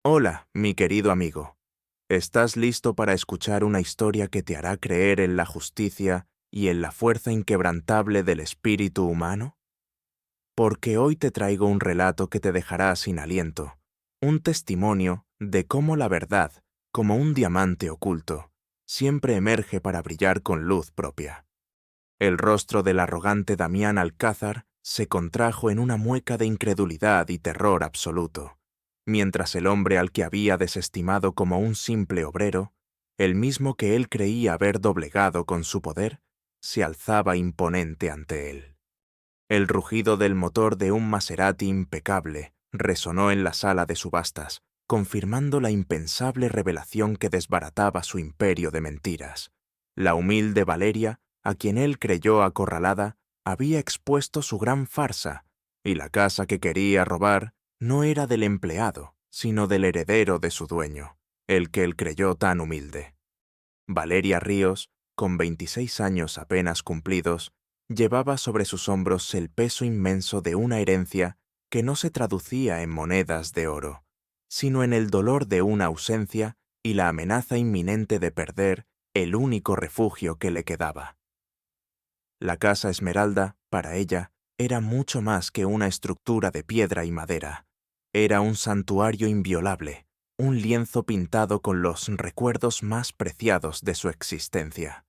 Hola, mi querido amigo. ¿Estás listo para escuchar una historia que te hará creer en la justicia y en la fuerza inquebrantable del espíritu humano? Porque hoy te traigo un relato que te dejará sin aliento, un testimonio de cómo la verdad, como un diamante oculto, siempre emerge para brillar con luz propia. El rostro del arrogante Damián Alcázar se contrajo en una mueca de incredulidad y terror absoluto, mientras el hombre al que había desestimado como un simple obrero, el mismo que él creía haber doblegado con su poder, se alzaba imponente ante él. El rugido del motor de un Maserati impecable resonó en la sala de subastas, confirmando la impensable revelación que desbarataba su imperio de mentiras. La humilde Valeria, a quien él creyó acorralada, había expuesto su gran farsa, y la casa que quería robar no era del empleado, sino del heredero de su dueño, el que él creyó tan humilde. Valeria Ríos, con 26 años apenas cumplidos, llevaba sobre sus hombros el peso inmenso de una herencia que no se traducía en monedas de oro, sino en el dolor de una ausencia y la amenaza inminente de perder el único refugio que le quedaba. La Casa Esmeralda, para ella, era mucho más que una estructura de piedra y madera. Era un santuario inviolable, un lienzo pintado con los recuerdos más preciados de su existencia.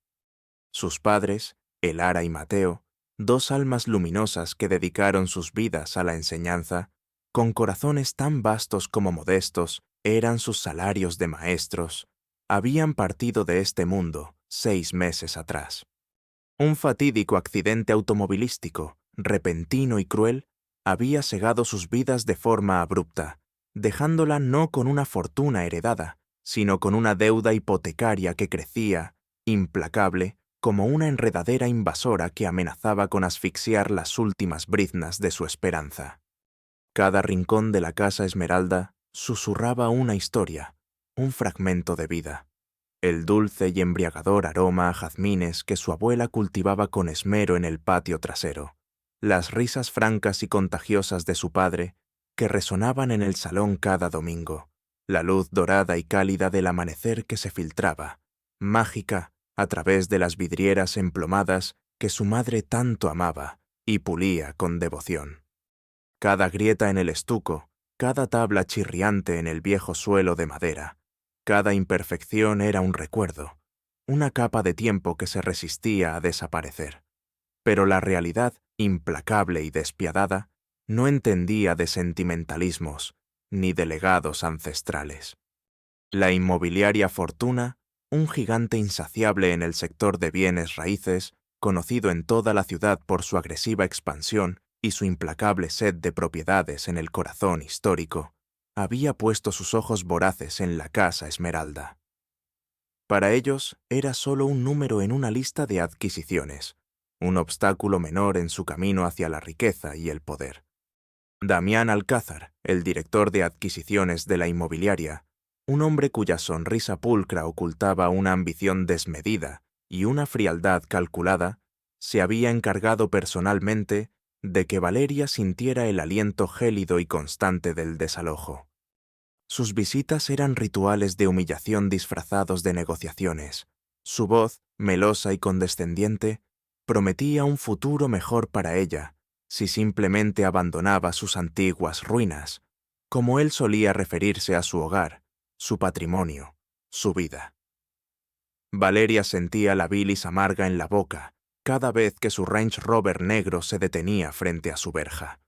Sus padres, Elara y Mateo, dos almas luminosas que dedicaron sus vidas a la enseñanza, con corazones tan vastos como modestos, eran sus salarios de maestros, habían partido de este mundo 6 meses atrás. Un fatídico accidente automovilístico, repentino y cruel, había segado sus vidas de forma abrupta, dejándola no con una fortuna heredada, sino con una deuda hipotecaria que crecía, implacable, como una enredadera invasora que amenazaba con asfixiar las últimas briznas de su esperanza. Cada rincón de la Casa Esmeralda susurraba una historia, un fragmento de vida. El dulce y embriagador aroma a jazmines que su abuela cultivaba con esmero en el patio trasero, las risas francas y contagiosas de su padre, que resonaban en el salón cada domingo, la luz dorada y cálida del amanecer que se filtraba, mágica, a través de las vidrieras emplomadas que su madre tanto amaba y pulía con devoción. Cada grieta en el estuco, cada tabla chirriante en el viejo suelo de madera, cada imperfección era un recuerdo, una capa de tiempo que se resistía a desaparecer. Pero la realidad, implacable y despiadada, no entendía de sentimentalismos ni de legados ancestrales. La inmobiliaria Fortuna, un gigante insaciable en el sector de bienes raíces, conocido en toda la ciudad por su agresiva expansión y su implacable sed de propiedades en el corazón histórico, había puesto sus ojos voraces en la Casa Esmeralda. Para ellos era solo un número en una lista de adquisiciones, un obstáculo menor en su camino hacia la riqueza y el poder. Damián Alcázar, el director de adquisiciones de la inmobiliaria, un hombre cuya sonrisa pulcra ocultaba una ambición desmedida y una frialdad calculada, se había encargado personalmente de que Valeria sintiera el aliento gélido y constante del desalojo. Sus visitas eran rituales de humillación disfrazados de negociaciones. Su voz, melosa y condescendiente, prometía un futuro mejor para ella, si simplemente abandonaba sus antiguas ruinas, como él solía referirse a su hogar, su patrimonio, su vida. Valeria sentía la bilis amarga en la boca cada vez que su Range Rover negro se detenía frente a su verja.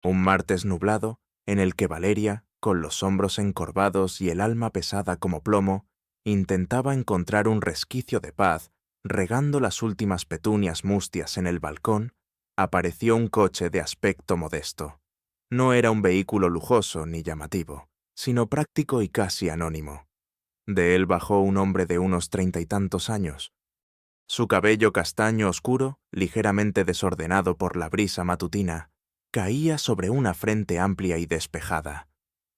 Un martes nublado, en el que Valeria, con los hombros encorvados y el alma pesada como plomo, intentaba encontrar un resquicio de paz, regando las últimas petunias mustias en el balcón, apareció un coche de aspecto modesto. No era un vehículo lujoso ni llamativo, sino práctico y casi anónimo. De él bajó un hombre de unos 30 y tantos años. Su cabello castaño oscuro, ligeramente desordenado por la brisa matutina, caía sobre una frente amplia y despejada.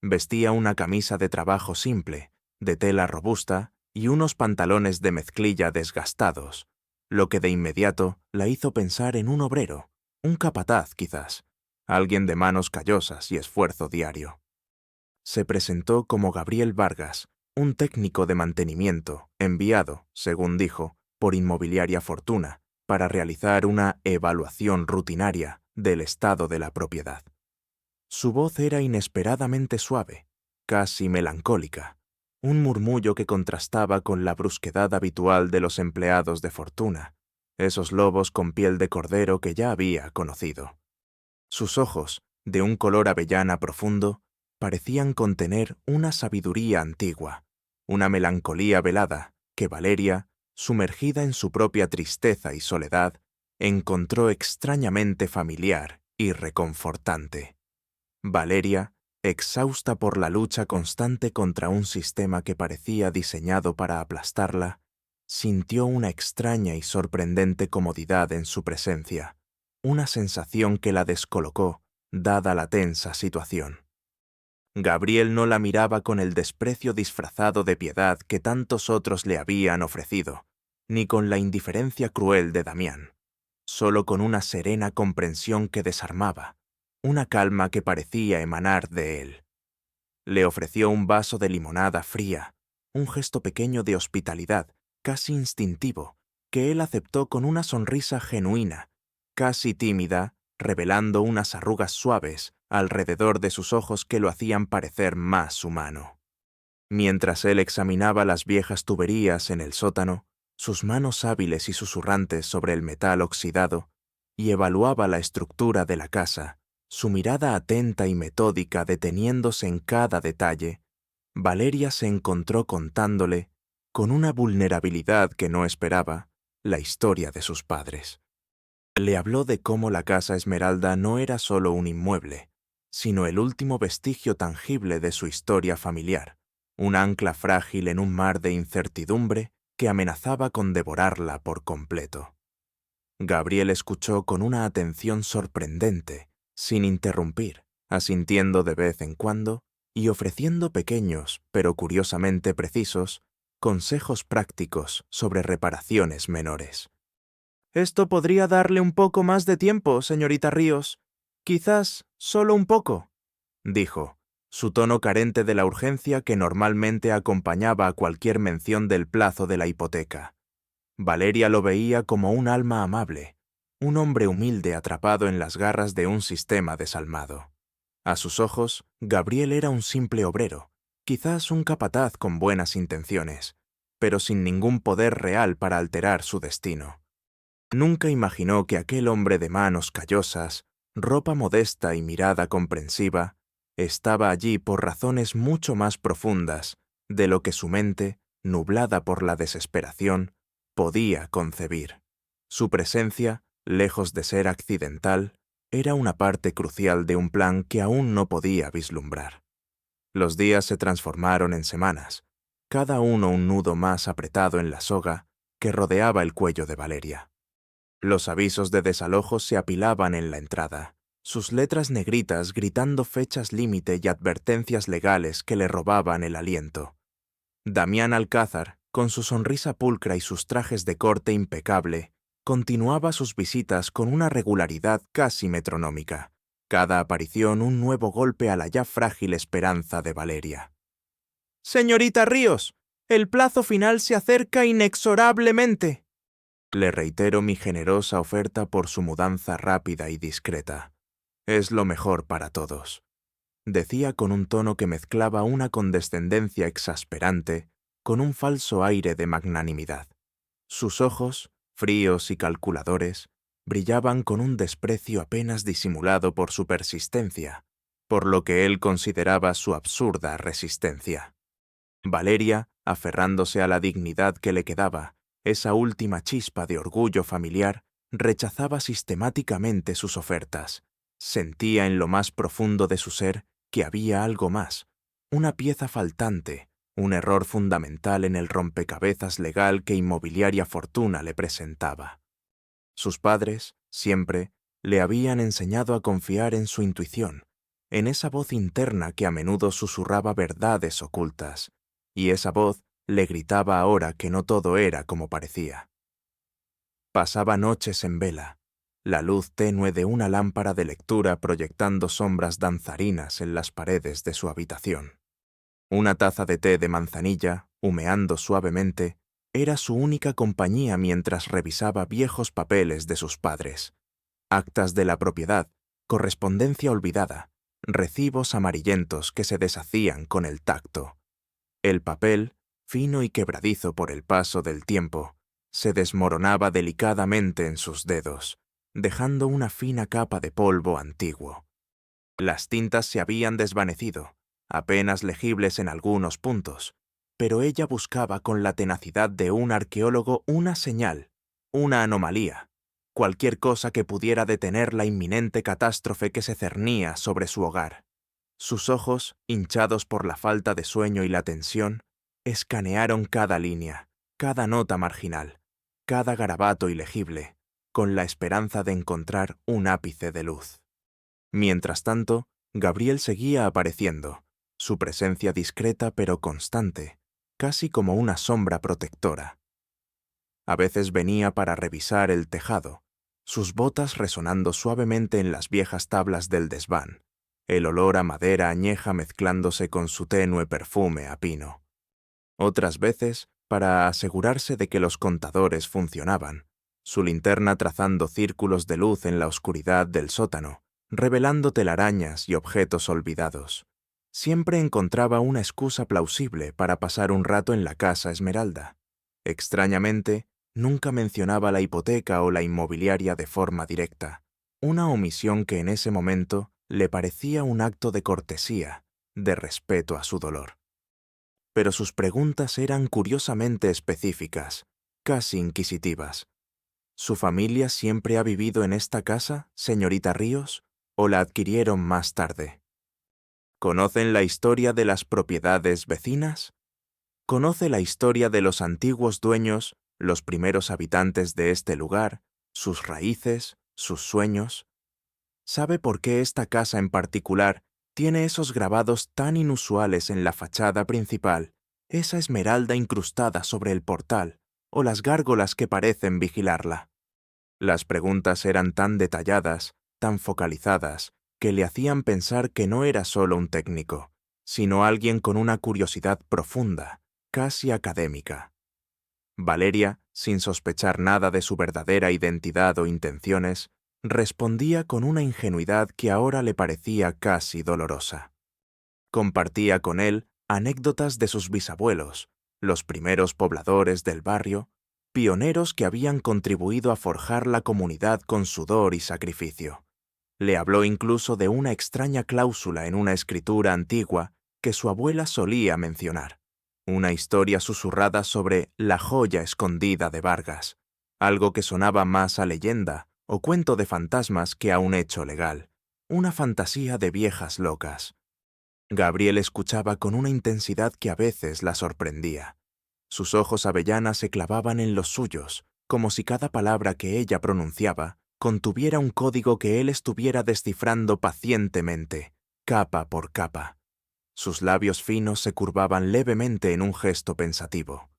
Vestía una camisa de trabajo simple, de tela robusta, y unos pantalones de mezclilla desgastados, lo que de inmediato la hizo pensar en un obrero, un capataz quizás, alguien de manos callosas y esfuerzo diario. se presentó como Gabriel Vargas, un técnico de mantenimiento enviado, según dijo, por Inmobiliaria Fortuna, para realizar una evaluación rutinaria del estado de la propiedad. Su voz era inesperadamente suave, casi melancólica, un murmullo que contrastaba con la brusquedad habitual de los empleados de Fortuna, esos lobos con piel de cordero que ya había conocido. Sus ojos, de un color avellana profundo, parecían contener una sabiduría antigua, una melancolía velada que Valeria, sumergida en su propia tristeza y soledad, encontró extrañamente familiar y reconfortante. Valeria, exhausta por la lucha constante contra un sistema que parecía diseñado para aplastarla, sintió una extraña y sorprendente comodidad en su presencia, una sensación que la descolocó, dada la tensa situación. Gabriel no la miraba con el desprecio disfrazado de piedad que tantos otros le habían ofrecido, ni con la indiferencia cruel de Damián, solo con una serena comprensión que desarmaba, una calma que parecía emanar de él. Le ofreció un vaso de limonada fría, un gesto pequeño de hospitalidad, casi instintivo, que él aceptó con una sonrisa genuina, casi tímida, revelando unas arrugas suaves alrededor de sus ojos que lo hacían parecer más humano. Mientras él examinaba las viejas tuberías en el sótano, sus manos hábiles y susurrantes sobre el metal oxidado, y evaluaba la estructura de la casa, su mirada atenta y metódica deteniéndose en cada detalle, Valeria se encontró contándole, con una vulnerabilidad que no esperaba, la historia de sus padres. Le habló de cómo la Casa Esmeralda no era solo un inmueble, sino el último vestigio tangible de su historia familiar, un ancla frágil en un mar de incertidumbre que amenazaba con devorarla por completo. Gabriel escuchó con una atención sorprendente, sin interrumpir, asintiendo de vez en cuando y ofreciendo pequeños, pero curiosamente precisos, consejos prácticos sobre reparaciones menores. «Esto podría darle un poco más de tiempo, señorita Ríos. Quizás solo un poco», dijo, su tono carente de la urgencia que normalmente acompañaba a cualquier mención del plazo de la hipoteca. Valeria lo veía como un alma amable, un hombre humilde atrapado en las garras de un sistema desalmado. A sus ojos, Gabriel era un simple obrero, quizás un capataz con buenas intenciones, pero sin ningún poder real para alterar su destino. Nunca imaginó que aquel hombre de manos callosas, ropa modesta y mirada comprensiva, estaba allí por razones mucho más profundas de lo que su mente, nublada por la desesperación, podía concebir. Su presencia, lejos de ser accidental, era una parte crucial de un plan que aún no podía vislumbrar. Los días se transformaron en semanas, cada uno un nudo más apretado en la soga que rodeaba el cuello de Valeria. Los avisos de desalojo se apilaban en la entrada, sus letras negritas gritando fechas límite y advertencias legales que le robaban el aliento. Damián Alcázar, con su sonrisa pulcra y sus trajes de corte impecable, continuaba sus visitas con una regularidad casi metronómica, cada aparición un nuevo golpe a la ya frágil esperanza de Valeria. «Señorita Ríos, el plazo final se acerca inexorablemente». «Le reitero mi generosa oferta por su mudanza rápida y discreta. Es lo mejor para todos», decía con un tono que mezclaba una condescendencia exasperante con un falso aire de magnanimidad. Sus ojos, fríos y calculadores, brillaban con un desprecio apenas disimulado por su persistencia, por lo que él consideraba su absurda resistencia. Valeria, aferrándose a la dignidad que le quedaba, esa última chispa de orgullo familiar, rechazaba sistemáticamente sus ofertas. Sentía en lo más profundo de su ser que había algo más, una pieza faltante, un error fundamental en el rompecabezas legal que Inmobiliaria Fortuna le presentaba. Sus padres, siempre, le habían enseñado a confiar en su intuición, en esa voz interna que a menudo susurraba verdades ocultas, y esa voz le gritaba ahora que no todo era como parecía. Pasaba noches en vela, la luz tenue de una lámpara de lectura proyectando sombras danzarinas en las paredes de su habitación. Una taza de té de manzanilla, humeando suavemente, era su única compañía mientras revisaba viejos papeles de sus padres, actas de la propiedad, correspondencia olvidada, recibos amarillentos que se deshacían con el tacto. El papel, fino y quebradizo por el paso del tiempo, se desmoronaba delicadamente en sus dedos, dejando una fina capa de polvo antiguo. Las tintas se habían desvanecido, apenas legibles en algunos puntos, pero ella buscaba con la tenacidad de un arqueólogo una señal, una anomalía, cualquier cosa que pudiera detener la inminente catástrofe que se cernía sobre su hogar. Sus ojos, hinchados por la falta de sueño y la tensión, escanearon cada línea, cada nota marginal, cada garabato ilegible, con la esperanza de encontrar un ápice de luz. Mientras tanto, Gabriel seguía apareciendo, su presencia discreta pero constante, casi como una sombra protectora. A veces venía para revisar el tejado, sus botas resonando suavemente en las viejas tablas del desván, el olor a madera añeja mezclándose con su tenue perfume a pino. Otras veces, para asegurarse de que los contadores funcionaban, su linterna trazando círculos de luz en la oscuridad del sótano, revelando telarañas y objetos olvidados. Siempre encontraba una excusa plausible para pasar un rato en la casa Esmeralda. Extrañamente, nunca mencionaba la hipoteca o la inmobiliaria de forma directa, una omisión que en ese momento le parecía un acto de cortesía, de respeto a su dolor. Pero sus preguntas eran curiosamente específicas, casi inquisitivas. ¿Su familia siempre ha vivido en esta casa, señorita Ríos, o la adquirieron más tarde? ¿Conocen la historia de las propiedades vecinas? ¿Conoce la historia de los antiguos dueños, los primeros habitantes de este lugar, sus raíces, sus sueños? ¿Sabe por qué esta casa en particular tiene esos grabados tan inusuales en la fachada principal, esa esmeralda incrustada sobre el portal, o las gárgolas que parecen vigilarla? Las preguntas eran tan detalladas, tan focalizadas, que le hacían pensar que no era solo un técnico, sino alguien con una curiosidad profunda, casi académica. Valeria, sin sospechar nada de su verdadera identidad o intenciones, respondía con una ingenuidad que ahora le parecía casi dolorosa. Compartía con él anécdotas de sus bisabuelos, los primeros pobladores del barrio, pioneros que habían contribuido a forjar la comunidad con sudor y sacrificio. Le habló incluso de una extraña cláusula en una escritura antigua que su abuela solía mencionar, una historia susurrada sobre la joya escondida de Vargas, algo que sonaba más a leyenda o cuento de fantasmas que a un hecho legal, una fantasía de viejas locas. Gabriel escuchaba con una intensidad que a veces la sorprendía. Sus ojos avellanas se clavaban en los suyos, como si cada palabra que ella pronunciaba contuviera un código que él estuviera descifrando pacientemente, capa por capa. Sus labios finos se curvaban levemente en un gesto pensativo.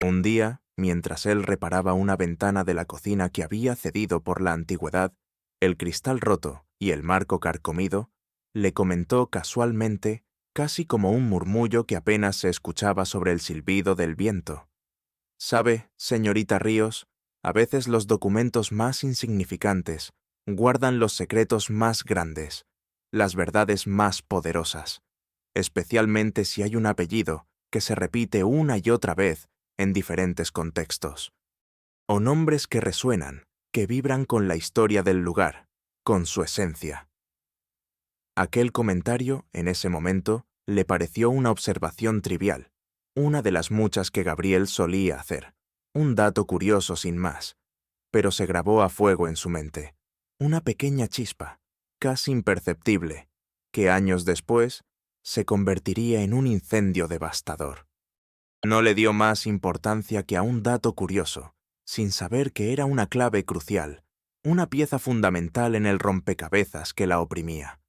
Un día, mientras él reparaba una ventana de la cocina que había cedido por la antigüedad, el cristal roto y el marco carcomido, le comentó casualmente, casi como un murmullo que apenas se escuchaba sobre el silbido del viento. «Sabe, señorita Ríos, a veces los documentos más insignificantes guardan los secretos más grandes, las verdades más poderosas, especialmente si hay un apellido que se repite una y otra vez en diferentes contextos, o nombres que resuenan, que vibran con la historia del lugar, con su esencia». Aquel comentario, en ese momento, le pareció una observación trivial, una de las muchas que Gabriel solía hacer, un dato curioso sin más, pero se grabó a fuego en su mente, una pequeña chispa, casi imperceptible, que años después se convertiría en un incendio devastador. No le dio más importancia que a un dato curioso, sin saber que era una clave crucial, una pieza fundamental en el rompecabezas que la oprimía.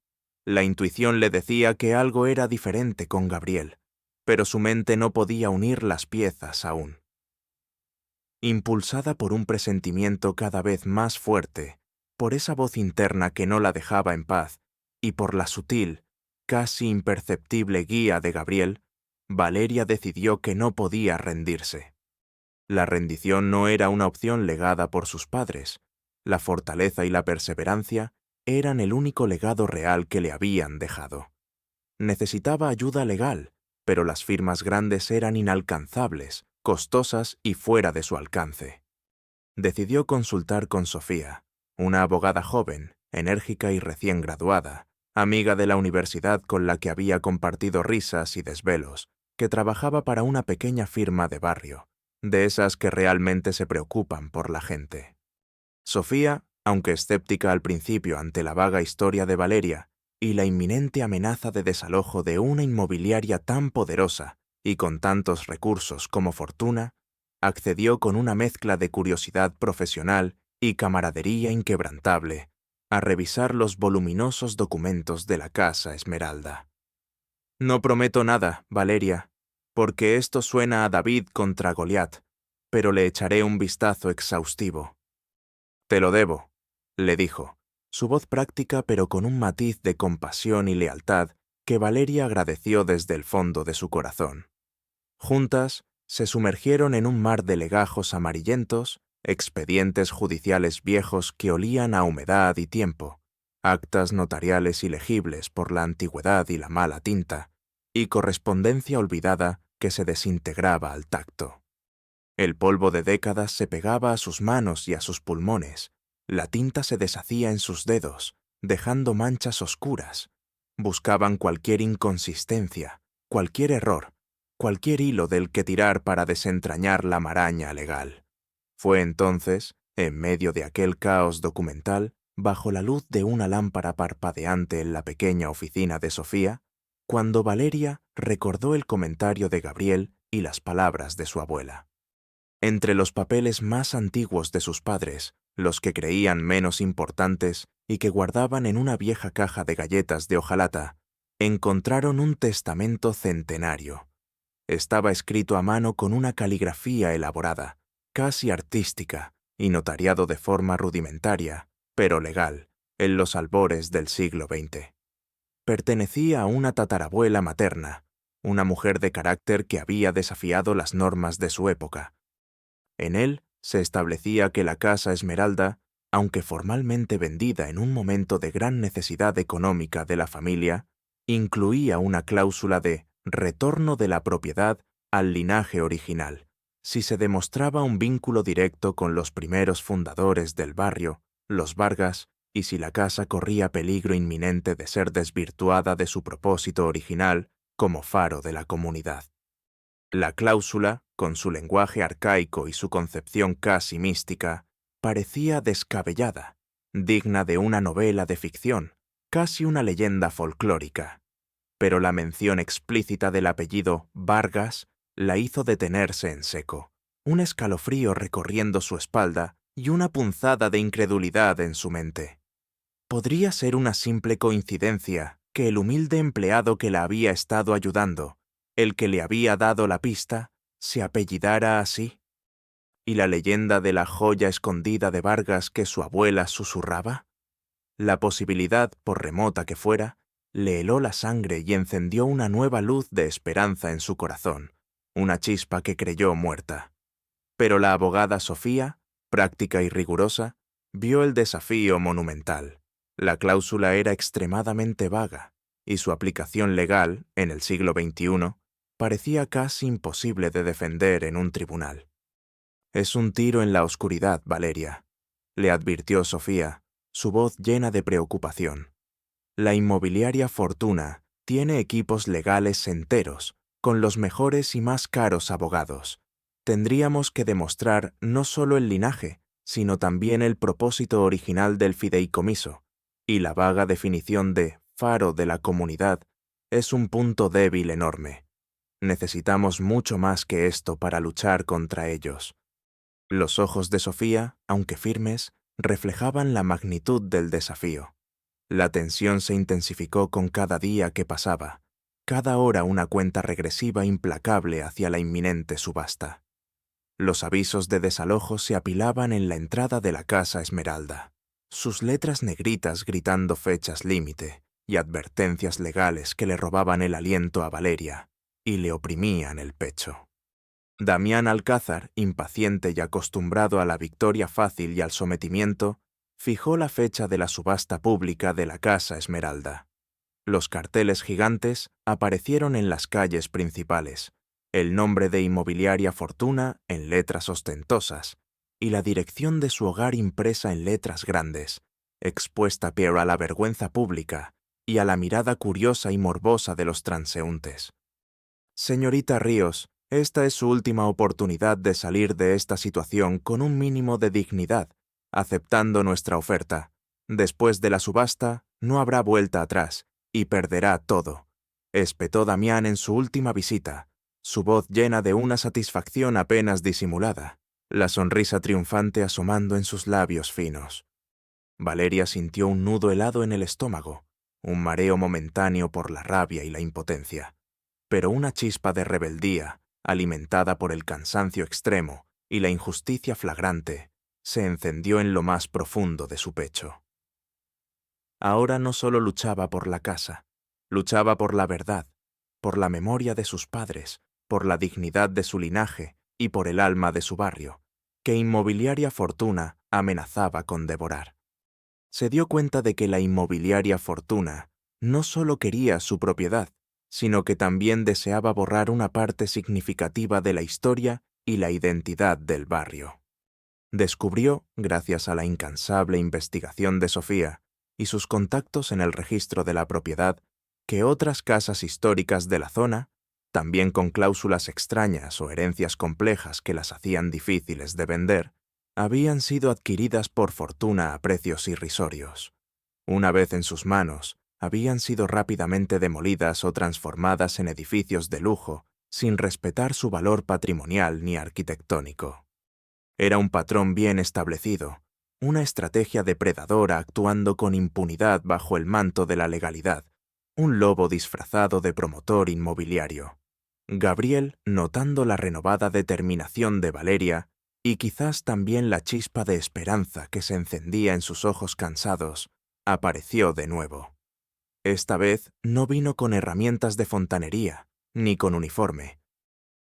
La intuición le decía que algo era diferente con Gabriel, pero su mente no podía unir las piezas aún. Impulsada por un presentimiento cada vez más fuerte, por esa voz interna que no la dejaba en paz y por la sutil, casi imperceptible guía de Gabriel, Valeria decidió que no podía rendirse. La rendición no era una opción legada por sus padres. La fortaleza y la perseverancia eran el único legado real que le habían dejado. Necesitaba ayuda legal, pero las firmas grandes eran inalcanzables, costosas y fuera de su alcance. Decidió consultar con Sofía, una abogada joven, enérgica y recién graduada, amiga de la universidad con la que había compartido risas y desvelos, que trabajaba para una pequeña firma de barrio, de esas que realmente se preocupan por la gente. Sofía, aunque escéptica al principio ante la vaga historia de Valeria y la inminente amenaza de desalojo de una inmobiliaria tan poderosa y con tantos recursos como fortuna, accedió con una mezcla de curiosidad profesional y camaradería inquebrantable a revisar los voluminosos documentos de la Casa Esmeralda. No prometo nada, Valeria, porque esto suena a David contra Goliat, pero le echaré un vistazo exhaustivo. Te lo debo, le dijo, su voz práctica pero con un matiz de compasión y lealtad que Valeria agradeció desde el fondo de su corazón. Juntas, se sumergieron en un mar de legajos amarillentos, expedientes judiciales viejos que olían a humedad y tiempo, actas notariales ilegibles por la antigüedad y la mala tinta, y correspondencia olvidada que se desintegraba al tacto. El polvo de décadas se pegaba a sus manos y a sus pulmones, la tinta se deshacía en sus dedos, dejando manchas oscuras. Buscaban cualquier inconsistencia, cualquier error, cualquier hilo del que tirar para desentrañar la maraña legal. Fue entonces, en medio de aquel caos documental, bajo la luz de una lámpara parpadeante en la pequeña oficina de Sofía, cuando Valeria recordó el comentario de Gabriel y las palabras de su abuela. Entre los papeles más antiguos de sus padres, los que creían menos importantes y que guardaban en una vieja caja de galletas de hojalata, encontraron un testamento centenario. Estaba escrito a mano con una caligrafía elaborada, casi artística, y notariado de forma rudimentaria, pero legal, en los albores del siglo XX. Pertenecía a una tatarabuela materna, una mujer de carácter que había desafiado las normas de su época. En él se establecía que la Casa Esmeralda, aunque formalmente vendida en un momento de gran necesidad económica de la familia, incluía una cláusula de retorno de la propiedad al linaje original, si se demostraba un vínculo directo con los primeros fundadores del barrio, los Vargas, y si la casa corría peligro inminente de ser desvirtuada de su propósito original como faro de la comunidad. La cláusula, con su lenguaje arcaico y su concepción casi mística, parecía descabellada, digna de una novela de ficción, casi una leyenda folclórica. Pero la mención explícita del apellido Vargas la hizo detenerse en seco, un escalofrío recorriendo su espalda y una punzada de incredulidad en su mente. ¿Podría ser una simple coincidencia que el humilde empleado que la había estado ayudando, el que le había dado la pista, se apellidara así? ¿Y la leyenda de la joya escondida de Vargas que su abuela susurraba? La posibilidad, por remota que fuera, le heló la sangre y encendió una nueva luz de esperanza en su corazón, una chispa que creyó muerta. Pero la abogada Sofía, práctica y rigurosa, vio el desafío monumental. La cláusula era extremadamente vaga, y su aplicación legal, en el siglo XXI, parecía casi imposible de defender en un tribunal. «Es un tiro en la oscuridad, Valeria», le advirtió Sofía, su voz llena de preocupación. «La inmobiliaria Fortuna tiene equipos legales enteros, con los mejores y más caros abogados. Tendríamos que demostrar no solo el linaje, sino también el propósito original del fideicomiso, y la vaga definición de faro de la comunidad es un punto débil enorme. Necesitamos mucho más que esto para luchar contra ellos». Los ojos de Sofía, aunque firmes, reflejaban la magnitud del desafío. La tensión se intensificó con cada día que pasaba, cada hora una cuenta regresiva implacable hacia la inminente subasta. Los avisos de desalojo se apilaban en la entrada de la Casa Esmeralda. sus letras negritas gritando fechas límite y advertencias legales que le robaban el aliento a Valeria y le oprimían el pecho. Damián Alcázar, impaciente y acostumbrado a la victoria fácil y al sometimiento, fijó la fecha de la subasta pública de la Casa Esmeralda. Los carteles gigantes aparecieron en las calles principales, el nombre de Inmobiliaria Fortuna en letras ostentosas y la dirección de su hogar impresa en letras grandes, expuesta pero a la vergüenza pública y a la mirada curiosa y morbosa de los transeúntes. Señorita Ríos, esta es su última oportunidad de salir de esta situación con un mínimo de dignidad, aceptando nuestra oferta. Después de la subasta, no habrá vuelta atrás, y perderá todo, espetó Damián en su última visita, su voz llena de una satisfacción apenas disimulada, la sonrisa triunfante asomando en sus labios finos. Valeria sintió un nudo helado en el estómago, un mareo momentáneo por la rabia y la impotencia, pero una chispa de rebeldía, alimentada por el cansancio extremo y la injusticia flagrante, se encendió en lo más profundo de su pecho. Ahora no solo luchaba por la casa, luchaba por la verdad, por la memoria de sus padres, por la dignidad de su linaje y por el alma de su barrio, que Inmobiliaria Fortuna amenazaba con devorar. Se dio cuenta de que la Inmobiliaria Fortuna no solo quería su propiedad, sino que también deseaba borrar una parte significativa de la historia y la identidad del barrio. Descubrió, gracias a la incansable investigación de Sofía y sus contactos en el registro de la propiedad, que otras casas históricas de la zona, también con cláusulas extrañas o herencias complejas que las hacían difíciles de vender, habían sido adquiridas por fortuna a precios irrisorios. Una vez en sus manos, habían sido rápidamente demolidas o transformadas en edificios de lujo, sin respetar su valor patrimonial ni arquitectónico. Era un patrón bien establecido, una estrategia depredadora actuando con impunidad bajo el manto de la legalidad, un lobo disfrazado de promotor inmobiliario. Gabriel, notando la renovada determinación de Valeria, y quizás también la chispa de esperanza que se encendía en sus ojos cansados, apareció de nuevo. Esta vez no vino con herramientas de fontanería, ni con uniforme.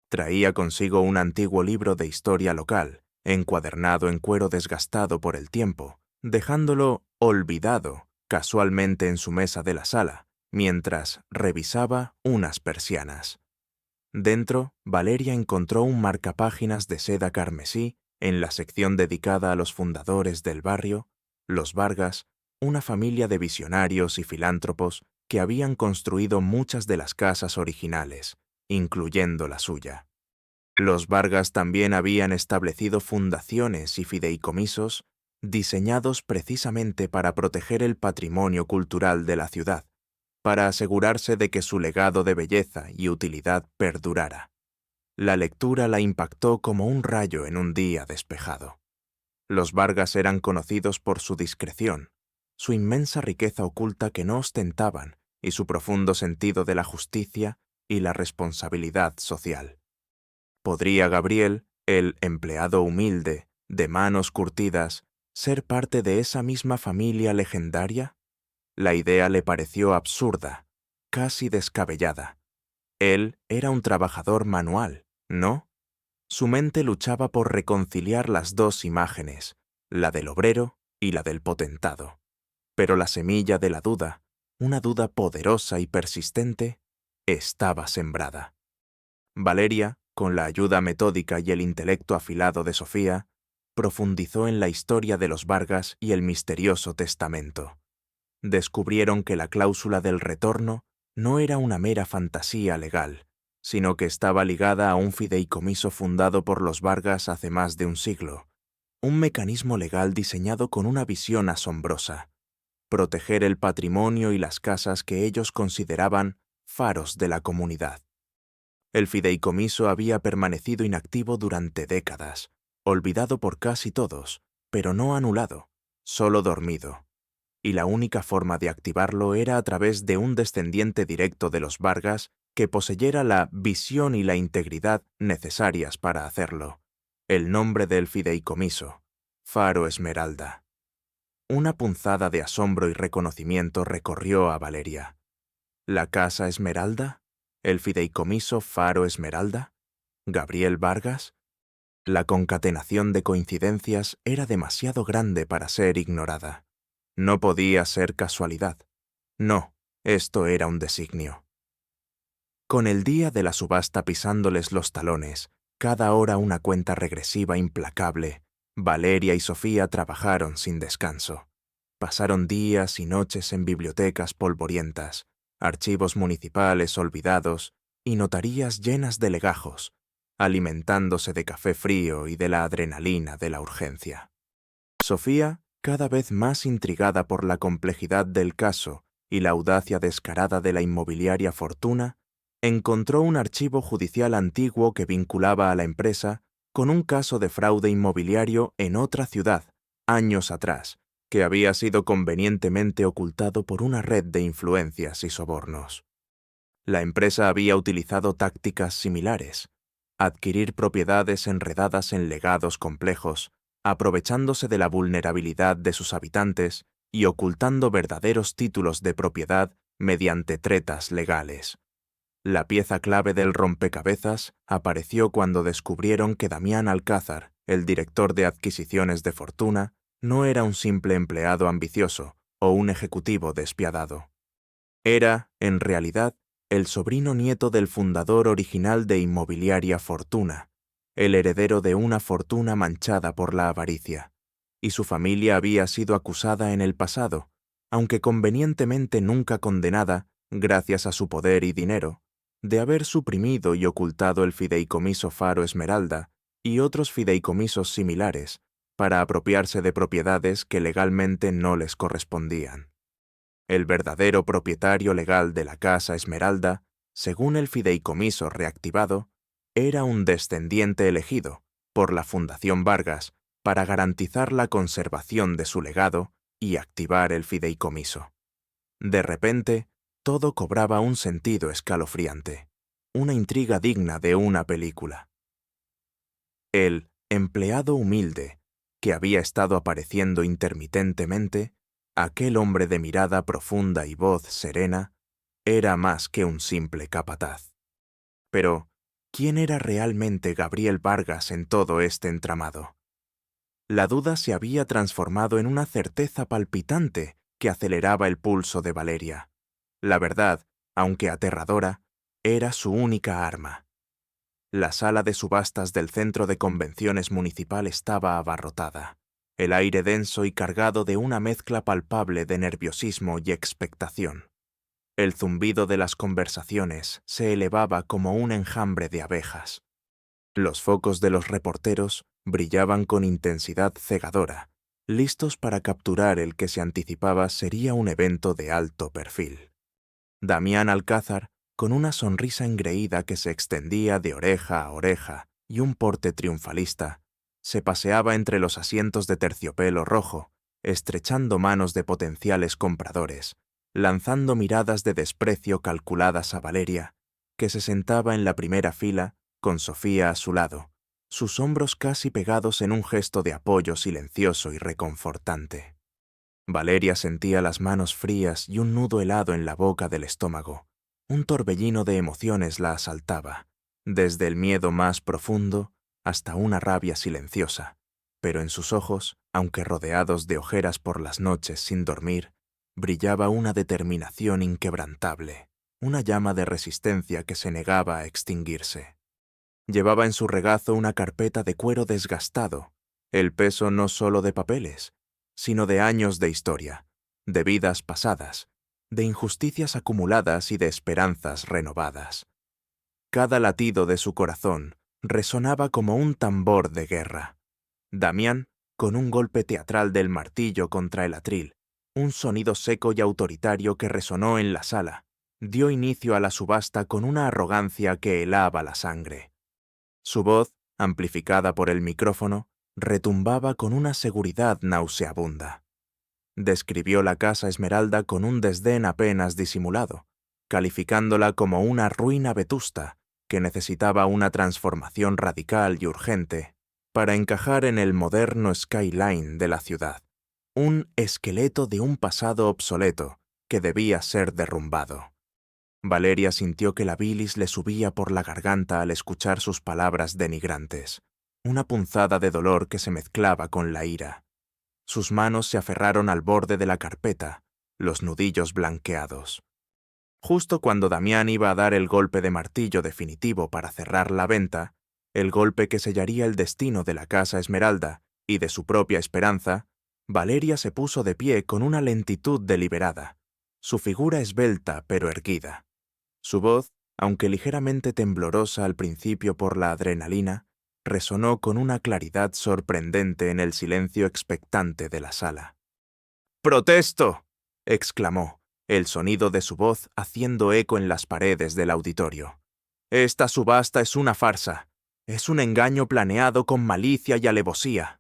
Traía consigo un antiguo libro de historia local, encuadernado en cuero desgastado por el tiempo, dejándolo olvidado casualmente en su mesa de la sala, mientras revisaba unas persianas. Dentro, Valeria encontró un marcapáginas de seda carmesí en la sección dedicada a los fundadores del barrio, los Vargas, una familia de visionarios y filántropos que habían construido muchas de las casas originales, incluyendo la suya. Los Vargas también habían establecido fundaciones y fideicomisos diseñados precisamente para proteger el patrimonio cultural de la ciudad, para asegurarse de que su legado de belleza y utilidad perdurara. La lectura la impactó como un rayo en un día despejado. Los Vargas eran conocidos por su discreción, su inmensa riqueza oculta que no ostentaban y su profundo sentido de la justicia y la responsabilidad social. ¿Podría Gabriel, el empleado humilde, de manos curtidas, ser parte de esa misma familia legendaria? La idea le pareció absurda, casi descabellada. Él era un trabajador manual, ¿no? Su mente luchaba por reconciliar las dos imágenes, la del obrero y la del potentado. Pero la semilla de la duda, una duda poderosa y persistente, estaba sembrada. Valeria, con la ayuda metódica y el intelecto afilado de Sofía, profundizó en la historia de los Vargas y el misterioso testamento. Descubrieron que la cláusula del retorno no era una mera fantasía legal, sino que estaba ligada a un fideicomiso fundado por los Vargas hace más de un siglo, un mecanismo legal diseñado con una visión asombrosa: proteger el patrimonio y las casas que ellos consideraban faros de la comunidad. El fideicomiso había permanecido inactivo durante décadas, olvidado por casi todos, pero no anulado, solo dormido. Y la única forma de activarlo era a través de un descendiente directo de los Vargas que poseyera la visión y la integridad necesarias para hacerlo. El nombre del fideicomiso: Faro Esmeralda. Una punzada de asombro y reconocimiento recorrió a Valeria. ¿La Casa Esmeralda? ¿El fideicomiso Faro Esmeralda? ¿Gabriel Vargas? La concatenación de coincidencias era demasiado grande para ser ignorada. No podía ser casualidad. No, esto era un designio. Con el día de la subasta pisándoles los talones, cada hora una cuenta regresiva implacable, Valeria y Sofía trabajaron sin descanso. Pasaron días y noches en bibliotecas polvorientas, archivos municipales olvidados y notarías llenas de legajos, alimentándose de café frío y de la adrenalina de la urgencia. Sofía, cada vez más intrigada por la complejidad del caso y la audacia descarada de la inmobiliaria Fortuna, encontró un archivo judicial antiguo que vinculaba a la empresa con un caso de fraude inmobiliario en otra ciudad, años atrás, que había sido convenientemente ocultado por una red de influencias y sobornos. La empresa había utilizado tácticas similares: adquirir propiedades enredadas en legados complejos, aprovechándose de la vulnerabilidad de sus habitantes y ocultando verdaderos títulos de propiedad mediante tretas legales. La pieza clave del rompecabezas apareció cuando descubrieron que Damián Alcázar, el director de adquisiciones de Fortuna, no era un simple empleado ambicioso o un ejecutivo despiadado. Era, en realidad, el sobrino nieto del fundador original de Inmobiliaria Fortuna, el heredero de una fortuna manchada por la avaricia, y su familia había sido acusada en el pasado, aunque convenientemente nunca condenada, gracias a su poder y dinero, de haber suprimido y ocultado el fideicomiso Faro Esmeralda y otros fideicomisos similares para apropiarse de propiedades que legalmente no les correspondían. El verdadero propietario legal de la Casa Esmeralda, según el fideicomiso reactivado, era un descendiente elegido por la Fundación Vargas para garantizar la conservación de su legado y activar el fideicomiso. De repente, todo cobraba un sentido escalofriante, una intriga digna de una película. El empleado humilde, que había estado apareciendo intermitentemente, aquel hombre de mirada profunda y voz serena, era más que un simple capataz. Pero, ¿quién era realmente Gabriel Vargas en todo este entramado? La duda se había transformado en una certeza palpitante que aceleraba el pulso de Valeria. La verdad, aunque aterradora, era su única arma. La sala de subastas del centro de convenciones municipal estaba abarrotada, el aire denso y cargado de una mezcla palpable de nerviosismo y expectación. El zumbido de las conversaciones se elevaba como un enjambre de abejas. Los focos de los reporteros brillaban con intensidad cegadora, listos para capturar el que se anticipaba sería un evento de alto perfil. Damián Alcázar, con una sonrisa engreída que se extendía de oreja a oreja y un porte triunfalista, se paseaba entre los asientos de terciopelo rojo, estrechando manos de potenciales compradores, lanzando miradas de desprecio calculadas a Valeria, que se sentaba en la primera fila, con Sofía a su lado, sus hombros casi pegados en un gesto de apoyo silencioso y reconfortante. Valeria sentía las manos frías y un nudo helado en la boca del estómago. Un torbellino de emociones la asaltaba, desde el miedo más profundo hasta una rabia silenciosa, pero en sus ojos, aunque rodeados de ojeras por las noches sin dormir, brillaba una determinación inquebrantable, una llama de resistencia que se negaba a extinguirse. Llevaba en su regazo una carpeta de cuero desgastado, el peso no solo de papeles, sino de años de historia, de vidas pasadas, de injusticias acumuladas y de esperanzas renovadas. Cada latido de su corazón resonaba como un tambor de guerra. Damián, con un golpe teatral del martillo contra el atril, un sonido seco y autoritario que resonó en la sala, dio inicio a la subasta con una arrogancia que helaba la sangre. Su voz, amplificada por el micrófono, retumbaba con una seguridad nauseabunda. Describió la Casa Esmeralda con un desdén apenas disimulado, calificándola como una ruina vetusta que necesitaba una transformación radical y urgente para encajar en el moderno skyline de la ciudad. un esqueleto de un pasado obsoleto que debía ser derrumbado. Valeria sintió que la bilis le subía por la garganta al escuchar sus palabras denigrantes, una punzada de dolor que se mezclaba con la ira. Sus manos se aferraron al borde de la carpeta, los nudillos blanqueados. Justo cuando Damián iba a dar el golpe de martillo definitivo para cerrar la venta, el golpe que sellaría el destino de la Casa Esmeralda y de su propia esperanza, Valeria se puso de pie con una lentitud deliberada, su figura esbelta pero erguida. Su voz, aunque ligeramente temblorosa al principio por la adrenalina, resonó con una claridad sorprendente en el silencio expectante de la sala. «¡Protesto!», exclamó, el sonido de su voz haciendo eco en las paredes del auditorio. «Esta subasta es una farsa. Es un engaño planeado con malicia y alevosía».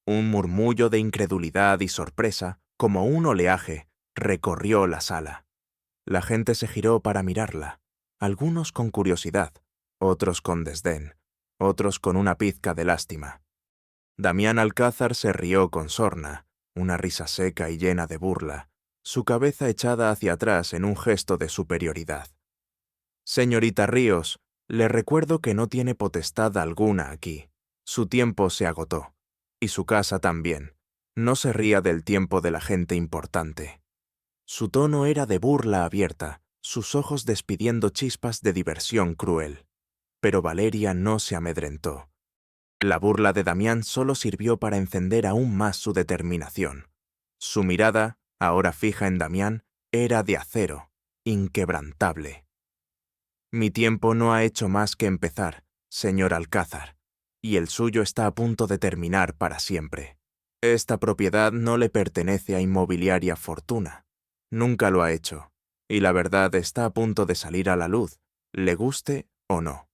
Un murmullo de incredulidad y sorpresa, como un oleaje, recorrió la sala. La gente se giró para mirarla, algunos con curiosidad, otros con desdén, otros con una pizca de lástima. Damián Alcázar se rió con sorna, una risa seca y llena de burla, su cabeza echada hacia atrás en un gesto de superioridad. «Señorita Ríos, le recuerdo que no tiene potestad alguna aquí. Su tiempo se agotó. Y su casa también. No se ría del tiempo de la gente importante». Su tono era de burla abierta, sus ojos despidiendo chispas de diversión cruel. Pero Valeria no se amedrentó. La burla de Damián solo sirvió para encender aún más su determinación. Su mirada, ahora fija en Damián, era de acero, inquebrantable. «Mi tiempo no ha hecho más que empezar, señor Alcázar, y el suyo está a punto de terminar para siempre. Esta propiedad no le pertenece a Inmobiliaria Fortuna. Nunca lo ha hecho, y la verdad está a punto de salir a la luz, le guste o no».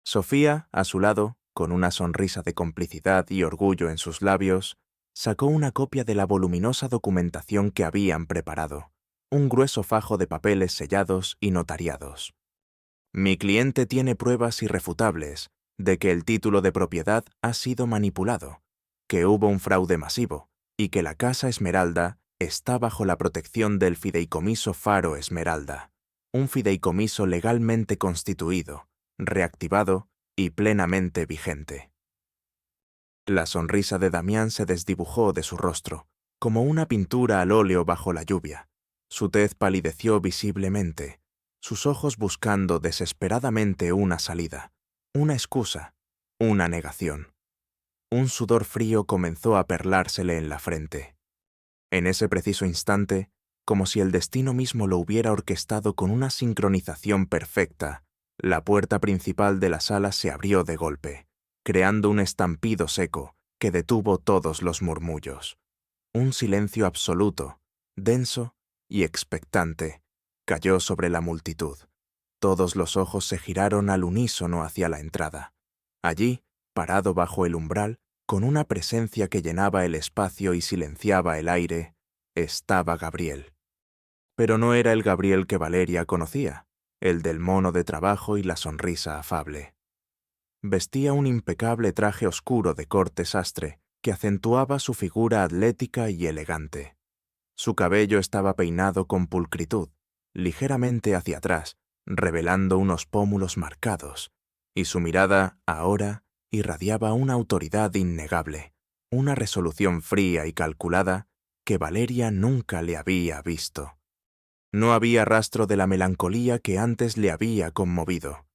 Sofía, a su lado, con una sonrisa de complicidad y orgullo en sus labios, sacó una copia de la voluminosa documentación que habían preparado, un grueso fajo de papeles sellados y notariados. «Mi cliente tiene pruebas irrefutables de que el título de propiedad ha sido manipulado, que hubo un fraude masivo y que la Casa Esmeralda está bajo la protección del Fideicomiso Faro Esmeralda, un fideicomiso legalmente constituido, reactivado y plenamente vigente». La sonrisa de Damián se desdibujó de su rostro, como una pintura al óleo bajo la lluvia. Su tez palideció visiblemente, sus ojos buscando desesperadamente una salida, una excusa, una negación. Un sudor frío comenzó a perlársele en la frente. En ese preciso instante, como si el destino mismo lo hubiera orquestado con una sincronización perfecta, la puerta principal de la sala se abrió de golpe, creando un estampido seco que detuvo todos los murmullos. Un silencio absoluto, denso y expectante, cayó sobre la multitud. Todos los ojos se giraron al unísono hacia la entrada. Allí, parado bajo el umbral, con una presencia que llenaba el espacio y silenciaba el aire, estaba Gabriel. Pero no era el Gabriel que Valeria conocía, el del mono de trabajo y la sonrisa afable. Vestía un impecable traje oscuro de corte sastre que acentuaba su figura atlética y elegante. Su cabello estaba peinado con pulcritud, ligeramente hacia atrás, revelando unos pómulos marcados, y su mirada, ahora, irradiaba una autoridad innegable, una resolución fría y calculada que Valeria nunca le había visto. No había rastro de la melancolía que antes le había conmovido.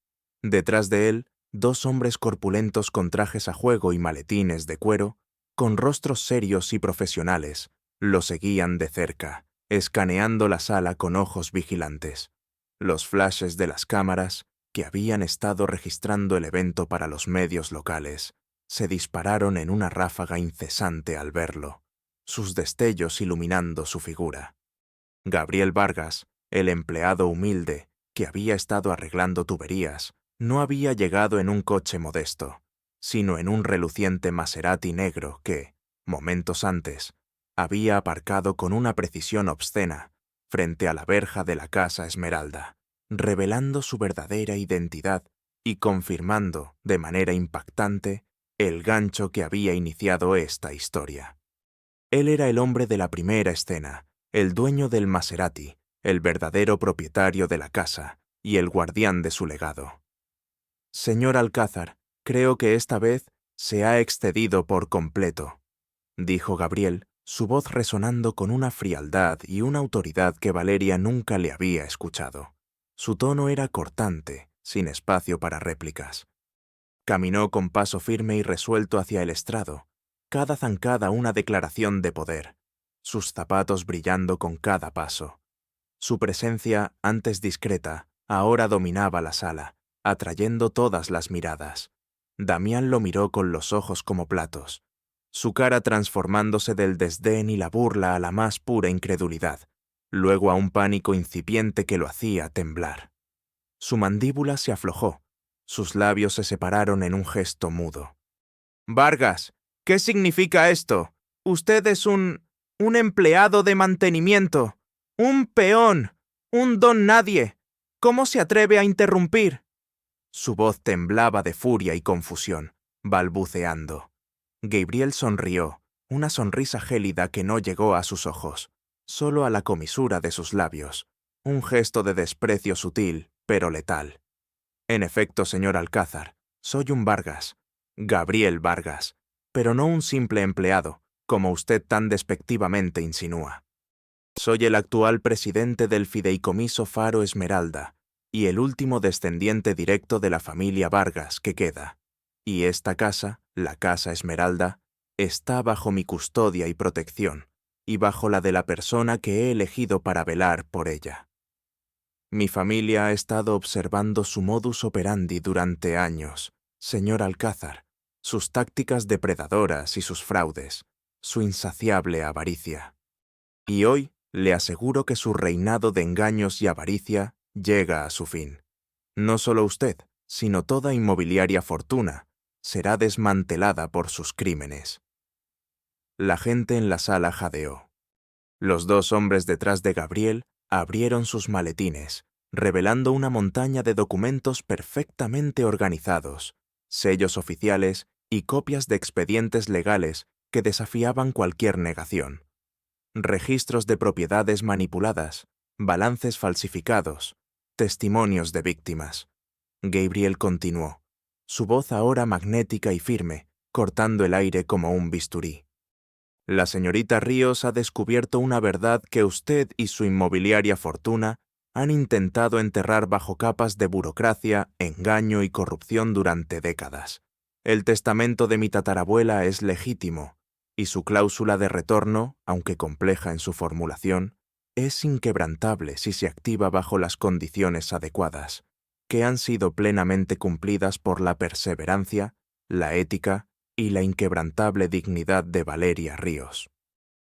Detrás de él, dos hombres corpulentos con trajes a juego y maletines de cuero, con rostros serios y profesionales, lo seguían de cerca, escaneando la sala con ojos vigilantes. Los flashes de las cámaras, que habían estado registrando el evento para los medios locales, se dispararon en una ráfaga incesante al verlo, sus destellos iluminando su figura. Gabriel Vargas, el empleado humilde que había estado arreglando tuberías, no había llegado en un coche modesto, sino en un reluciente Maserati negro que, momentos antes, había aparcado con una precisión obscena frente a la verja de la Casa Esmeralda, revelando su verdadera identidad y confirmando, de manera impactante, el gancho que había iniciado esta historia. Él era el hombre de la primera escena, el dueño del Maserati, el verdadero propietario de la casa y el guardián de su legado. Señor Alcázar, creo que esta vez se ha excedido por completo, dijo Gabriel, su voz resonando con una frialdad y una autoridad que Valeria nunca le había escuchado. Su tono era cortante, sin espacio para réplicas. Caminó con paso firme y resuelto hacia el estrado, cada zancada una declaración de poder, sus zapatos brillando con cada paso. Su presencia, antes discreta, ahora dominaba la sala, atrayendo todas las miradas. Damián lo miró con los ojos como platos, su cara transformándose del desdén y la burla a la más pura incredulidad, luego a un pánico incipiente que lo hacía temblar. Su mandíbula se aflojó, sus labios se separaron en un gesto mudo. «Vargas, ¿qué significa esto? Usted es un empleado de mantenimiento, un peón, un don nadie. ¿Cómo se atreve a interrumpir?» Su voz temblaba de furia y confusión, balbuceando. Gabriel sonrió, una sonrisa gélida que no llegó a sus ojos, solo a la comisura de sus labios, un gesto de desprecio sutil, pero letal. «En efecto, señor Alcázar, soy un Vargas, Gabriel Vargas, pero no un simple empleado, como usted tan despectivamente insinúa. Soy el actual presidente del Fideicomiso Faro Esmeralda y el último descendiente directo de la familia Vargas que queda. Y esta casa, la Casa Esmeralda, está bajo mi custodia y protección, y bajo la de la persona que he elegido para velar por ella. Mi familia ha estado observando su modus operandi durante años, señor Alcázar, sus tácticas depredadoras y sus fraudes, su insaciable avaricia. Y hoy le aseguro que su reinado de engaños y avaricia llega a su fin. No solo usted, sino toda inmobiliaria fortuna, será desmantelada por sus crímenes». La gente en la sala jadeó. Los dos hombres detrás de Gabriel abrieron sus maletines, revelando una montaña de documentos perfectamente organizados, sellos oficiales y copias de expedientes legales que desafiaban cualquier negación. Registros de propiedades manipuladas, balances falsificados, testimonios de víctimas. Gabriel continuó, su voz ahora magnética y firme, cortando el aire como un bisturí. «La señorita Ríos ha descubierto una verdad que usted y su inmobiliaria fortuna han intentado enterrar bajo capas de burocracia, engaño y corrupción durante décadas. El testamento de mi tatarabuela es legítimo, y su cláusula de retorno, aunque compleja en su formulación, es inquebrantable si se activa bajo las condiciones adecuadas, que han sido plenamente cumplidas por la perseverancia, la ética y la inquebrantable dignidad de Valeria Ríos.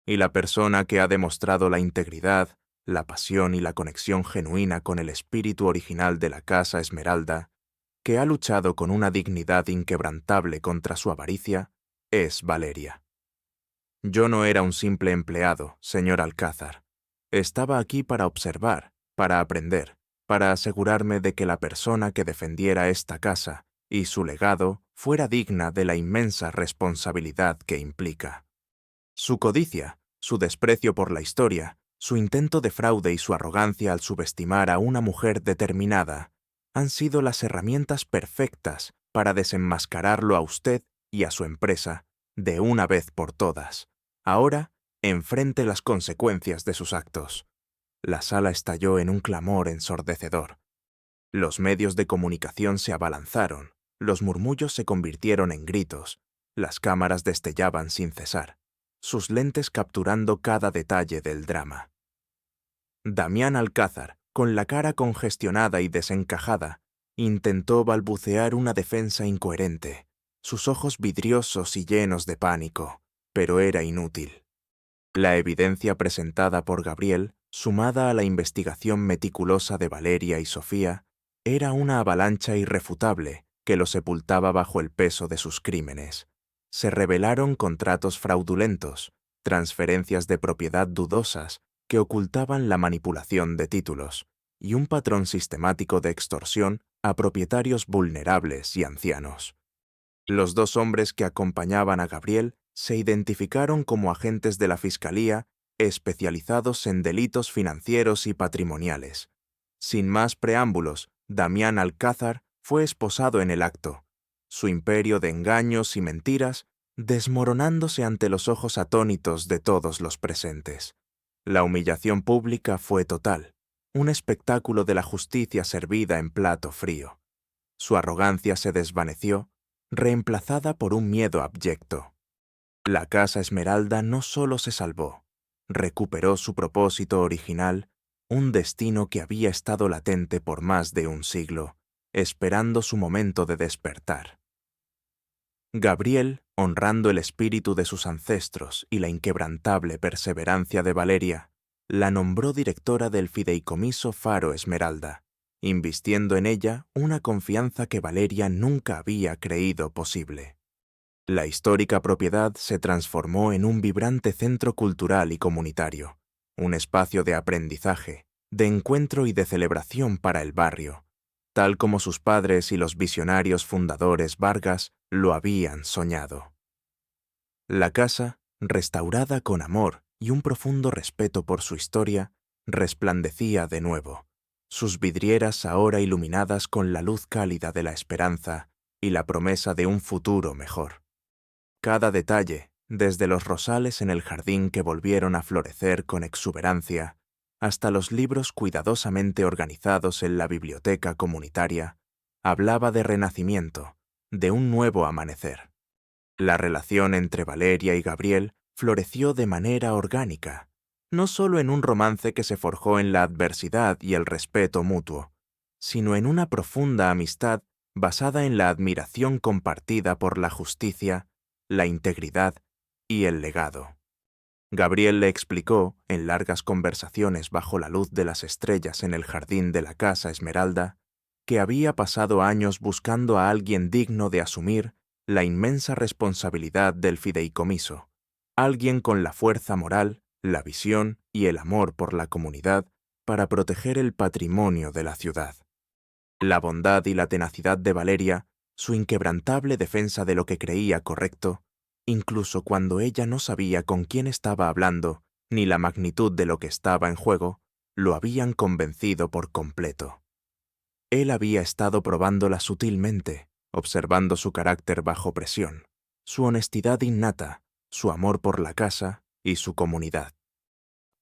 Y la persona que ha demostrado la integridad, la pasión y la conexión genuina con el espíritu original de la Casa Esmeralda, que ha luchado con una dignidad inquebrantable contra su avaricia, es Valeria. Yo no era un simple empleado, señor Alcázar. Estaba aquí para observar, para aprender, para asegurarme de que la persona que defendiera esta casa y su legado fuera digna de la inmensa responsabilidad que implica. Su codicia, su desprecio por la historia, su intento de fraude y su arrogancia al subestimar a una mujer determinada han sido las herramientas perfectas para desenmascararlo a usted y a su empresa de una vez por todas. Ahora, enfrente las consecuencias de sus actos. La sala estalló en un clamor ensordecedor. Los medios de comunicación se abalanzaron, los murmullos se convirtieron en gritos, las cámaras destellaban sin cesar, sus lentes capturando cada detalle del drama. Damián Alcázar, con la cara congestionada y desencajada, intentó balbucear una defensa incoherente, sus ojos vidriosos y llenos de pánico, pero era inútil. La evidencia presentada por Gabriel, sumada a la investigación meticulosa de Valeria y Sofía, era una avalancha irrefutable que lo sepultaba bajo el peso de sus crímenes. Se revelaron contratos fraudulentos, transferencias de propiedad dudosas que ocultaban la manipulación de títulos, y un patrón sistemático de extorsión a propietarios vulnerables y ancianos. Los dos hombres que acompañaban a Gabriel Se identificaron como agentes de la Fiscalía especializados en delitos financieros y patrimoniales. Sin más preámbulos, Damián Alcázar fue esposado en el acto, su imperio de engaños y mentiras desmoronándose ante los ojos atónitos de todos los presentes. La humillación pública fue total, un espectáculo de la justicia servida en plato frío. Su arrogancia se desvaneció, reemplazada por un miedo abyecto. La Casa Esmeralda no solo se salvó, recuperó su propósito original, un destino que había estado latente por más de un siglo, esperando su momento de despertar. Gabriel, honrando el espíritu de sus ancestros y la inquebrantable perseverancia de Valeria, la nombró directora del fideicomiso Faro Esmeralda, invistiendo en ella una confianza que Valeria nunca había creído posible. La histórica propiedad se transformó en un vibrante centro cultural y comunitario, un espacio de aprendizaje, de encuentro y de celebración para el barrio, tal como sus padres y los visionarios fundadores Vargas lo habían soñado. La casa, restaurada con amor y un profundo respeto por su historia, resplandecía de nuevo, sus vidrieras ahora iluminadas con la luz cálida de la esperanza y la promesa de un futuro mejor. Cada detalle, desde los rosales en el jardín que volvieron a florecer con exuberancia, hasta los libros cuidadosamente organizados en la biblioteca comunitaria, hablaba de renacimiento, de un nuevo amanecer. La relación entre Valeria y Gabriel floreció de manera orgánica, no solo en un romance que se forjó en la adversidad y el respeto mutuo, sino en una profunda amistad basada en la admiración compartida por la justicia, la integridad y el legado. Gabriel le explicó, en largas conversaciones bajo la luz de las estrellas en el jardín de la Casa Esmeralda, que había pasado años buscando a alguien digno de asumir la inmensa responsabilidad del fideicomiso, alguien con la fuerza moral, la visión y el amor por la comunidad para proteger el patrimonio de la ciudad. La bondad y la tenacidad de Valeria, su inquebrantable defensa de lo que creía correcto, incluso cuando ella no sabía con quién estaba hablando ni la magnitud de lo que estaba en juego, lo habían convencido por completo. Él había estado probándola sutilmente, observando su carácter bajo presión, su honestidad innata, su amor por la casa y su comunidad.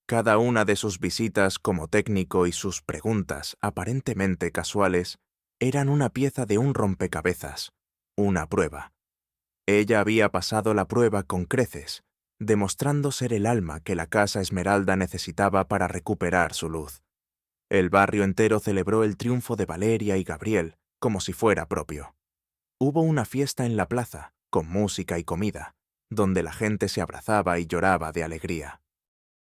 Cada una de sus visitas como técnico y sus preguntas aparentemente casuales eran una pieza de un rompecabezas, una prueba. Ella había pasado la prueba con creces, demostrando ser el alma que la Casa Esmeralda necesitaba para recuperar su luz. El barrio entero celebró el triunfo de Valeria y Gabriel como si fuera propio. Hubo una fiesta en la plaza, con música y comida, donde la gente se abrazaba y lloraba de alegría.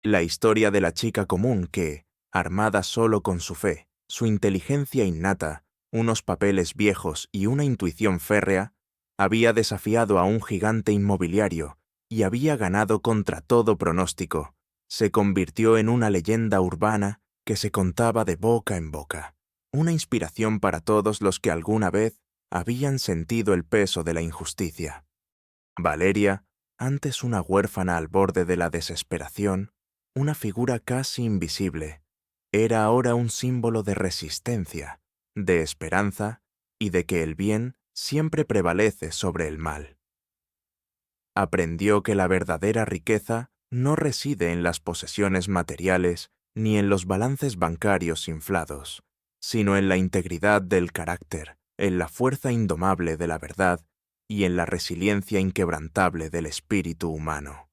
La historia de la chica común que, armada solo con su fe, su inteligencia innata, unos papeles viejos y una intuición férrea, había desafiado a un gigante inmobiliario y había ganado contra todo pronóstico, se convirtió en una leyenda urbana que se contaba de boca en boca, una inspiración para todos los que alguna vez habían sentido el peso de la injusticia. Valeria, antes una huérfana al borde de la desesperación, una figura casi invisible, era ahora un símbolo de resistencia, de esperanza y de que el bien siempre prevalece sobre el mal. Aprendió que la verdadera riqueza no reside en las posesiones materiales ni en los balances bancarios inflados, sino en la integridad del carácter, en la fuerza indomable de la verdad y en la resiliencia inquebrantable del espíritu humano.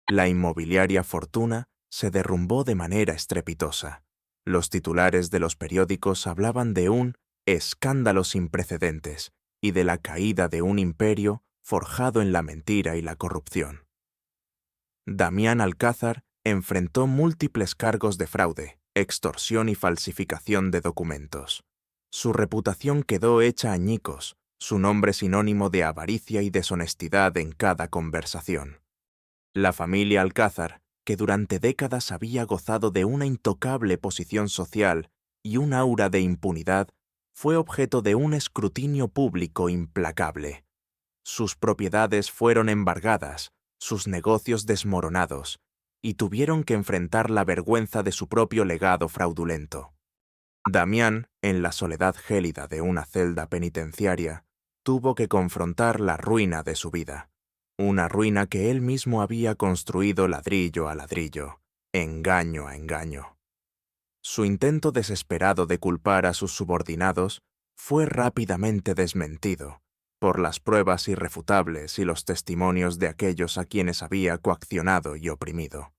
La inmobiliaria fortuna se derrumbó de manera estrepitosa. Los titulares de los periódicos hablaban de un escándalo sin precedentes y de la caída de un imperio forjado en la mentira y la corrupción. Damián Alcázar enfrentó múltiples cargos de fraude, extorsión y falsificación de documentos. Su reputación quedó hecha añicos, su nombre sinónimo de avaricia y deshonestidad en cada conversación. La familia Alcázar, que durante décadas había gozado de una intocable posición social y un aura de impunidad, fue objeto de un escrutinio público implacable. Sus propiedades fueron embargadas, sus negocios desmoronados, y tuvieron que enfrentar la vergüenza de su propio legado fraudulento. Damián, en la soledad gélida de una celda penitenciaria, tuvo que confrontar la ruina de su vida, una ruina que él mismo había construido ladrillo a ladrillo, engaño a engaño. Su intento desesperado de culpar a sus subordinados fue rápidamente desmentido por las pruebas irrefutables y los testimonios de aquellos a quienes había coaccionado y oprimido.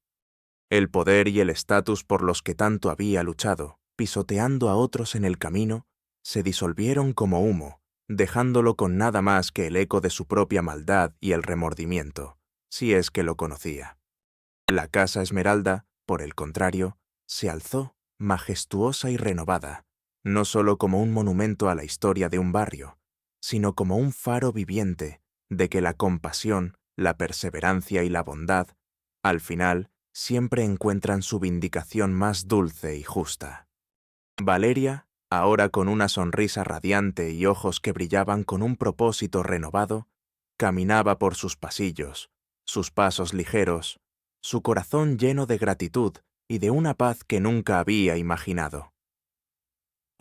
El poder y el estatus por los que tanto había luchado, pisoteando a otros en el camino, se disolvieron como humo, dejándolo con nada más que el eco de su propia maldad y el remordimiento, si es que lo conocía. La Casa Esmeralda, por el contrario, se alzó, majestuosa y renovada, no solo como un monumento a la historia de un barrio, sino como un faro viviente de que la compasión, la perseverancia y la bondad, al final, siempre encuentran su vindicación más dulce y justa. Valeria, ahora con una sonrisa radiante y ojos que brillaban con un propósito renovado, caminaba por sus pasillos, sus pasos ligeros, su corazón lleno de gratitud y de una paz que nunca había imaginado.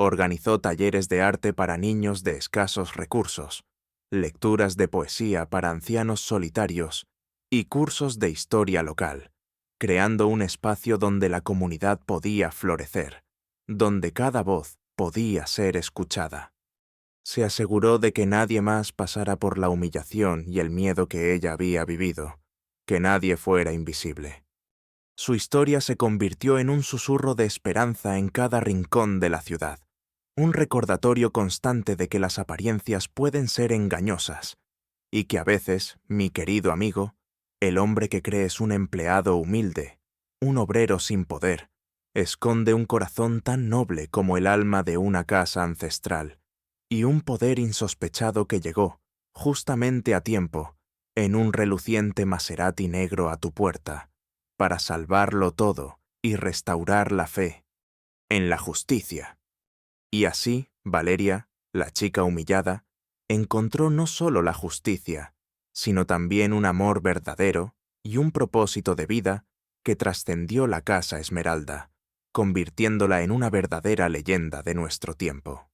Organizó talleres de arte para niños de escasos recursos, lecturas de poesía para ancianos solitarios y cursos de historia local, creando un espacio donde la comunidad podía florecer, donde cada voz podía ser escuchada. Se aseguró de que nadie más pasara por la humillación y el miedo que ella había vivido, que nadie fuera invisible. Su historia se convirtió en un susurro de esperanza en cada rincón de la ciudad, un recordatorio constante de que las apariencias pueden ser engañosas, y que a veces, mi querido amigo, el hombre que crees un empleado humilde, un obrero sin poder, esconde un corazón tan noble como el alma de una casa ancestral, y un poder insospechado que llegó, justamente a tiempo, en un reluciente Maserati negro a tu puerta, para salvarlo todo y restaurar la fe en la justicia. Y así, Valeria, la chica humillada, encontró no solo la justicia, sino también un amor verdadero y un propósito de vida que trascendió la Casa Esmeralda, convirtiéndola en una verdadera leyenda de nuestro tiempo.